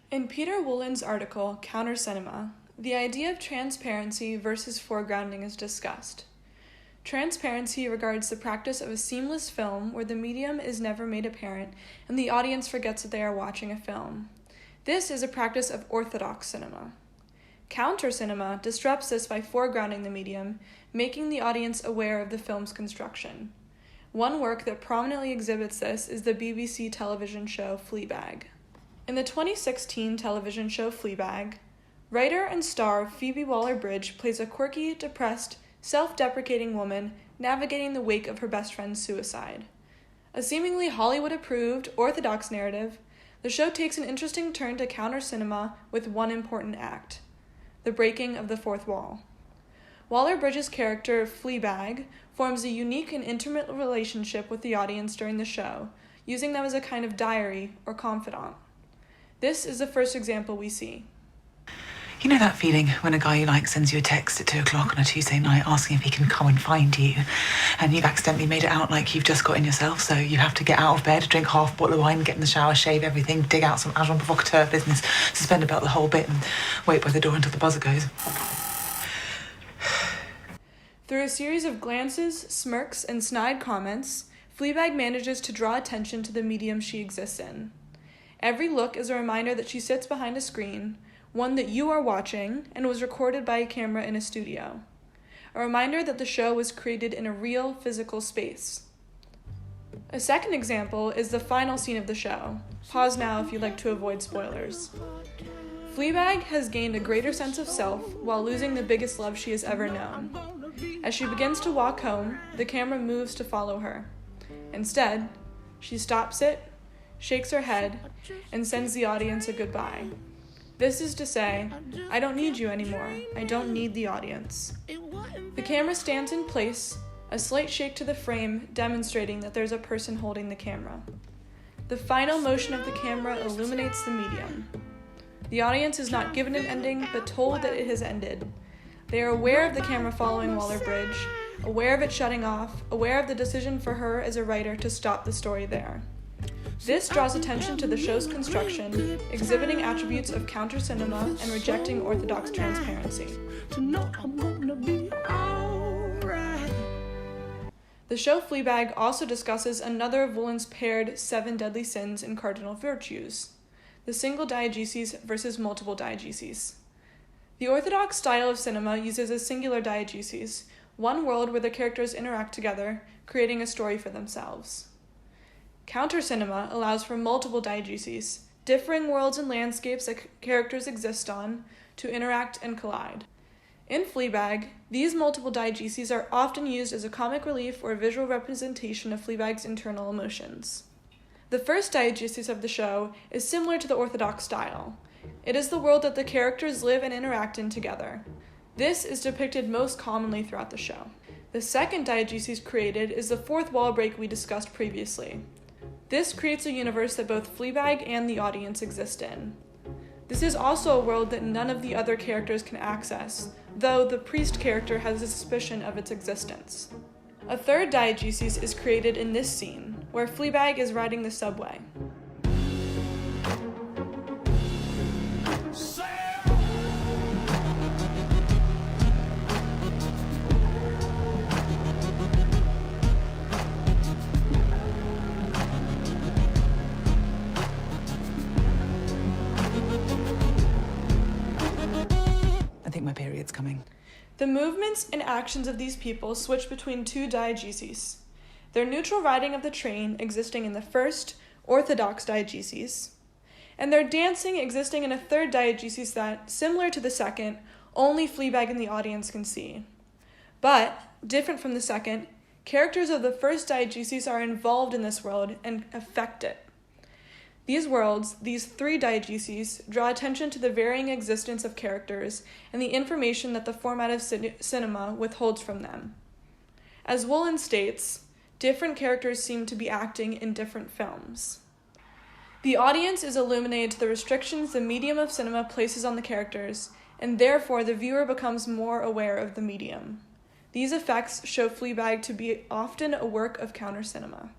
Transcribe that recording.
In Peter Woolen's article, Counter Cinema, the idea of transparency versus foregrounding is discussed. Transparency regards the practice of a seamless film where the medium is never made apparent and the audience forgets that they are watching a film. This is a practice of orthodox cinema. Counter cinema disrupts this by foregrounding the medium, making the audience aware of the film's construction. One work that prominently exhibits this is the BBC television show Fleabag. In the 2016 television show Fleabag, writer and star Phoebe Waller-Bridge plays a quirky, depressed, self-deprecating woman navigating the wake of her best friend's suicide. A seemingly Hollywood-approved, orthodox narrative, the show takes an interesting turn to counter cinema with one important act: the breaking of the fourth wall. Waller-Bridge's character, Fleabag, forms a unique and intimate relationship with the audience during the show, using them as a kind of diary or confidant. This is the first example we see. You know that feeling when a guy you like sends you a text at 2 o'clock on a Tuesday night asking if he can come and find you, and you've accidentally made it out like you've just got in yourself, so you have to get out of bed, drink half a bottle of wine, get in the shower, shave everything, dig out some agent provocateur business, suspend about the whole bit, and wait by the door until the buzzer goes. Through a series of glances, smirks, and snide comments, Fleabag manages to draw attention to the medium she exists in. Every look is a reminder that she sits behind a screen, one that you are watching and was recorded by a camera in a studio. A reminder that the show was created in a real physical space. A second example is the final scene of the show. Pause now if you'd like to avoid spoilers. Fleabag has gained a greater sense of self while losing the biggest love she has ever known. As she begins to walk home, the camera moves to follow her. Instead, she stops it, shakes her head, and sends the audience a goodbye. This is to say, I don't need you anymore. I don't need the audience. The camera stands in place, a slight shake to the frame demonstrating that there's a person holding the camera. The final motion of the camera illuminates the medium. The audience is not given an ending, but told that it has ended. They are aware of the camera following Waller-Bridge, aware of it shutting off, aware of the decision for her as a writer to stop the story there. This draws attention to the show's construction, exhibiting attributes of counter cinema and rejecting orthodox transparency. The show Fleabag also discusses another of Woolen's paired 7 deadly sins in Cardinal virtues: the single diegesis versus multiple diegesis. The orthodox style of cinema uses a singular diegesis, one world where the characters interact together, creating a story for themselves. Counter cinema allows for multiple diegeses, differing worlds and landscapes that characters exist on, to interact and collide. In Fleabag, these multiple diegeses are often used as a comic relief or visual representation of Fleabag's internal emotions. The first diegesis of the show is similar to the orthodox style. It is the world that the characters live and interact in together. This is depicted most commonly throughout the show. The second diegesis created is the fourth wall break we discussed previously. This creates a universe that both Fleabag and the audience exist in. This is also a world that none of the other characters can access, though the priest character has a suspicion of its existence. A third diegesis is created in this scene, where Fleabag is riding the subway. I think my period's coming. The movements and actions of these people switch between 2 diegeses. Their neutral riding of the train existing in the first, orthodox diegesis, and their dancing existing in a third diegesis that, similar to the second, only Fleabag and the audience can see. But, different from the second, characters of the first diegesis are involved in this world and affect it. These worlds, these 3 diegeses, draw attention to the varying existence of characters and the information that the format of cinema withholds from them. As Woolen states, different characters seem to be acting in different films. The audience is illuminated to the restrictions the medium of cinema places on the characters, and therefore the viewer becomes more aware of the medium. These effects show Fleabag to be often a work of counter cinema.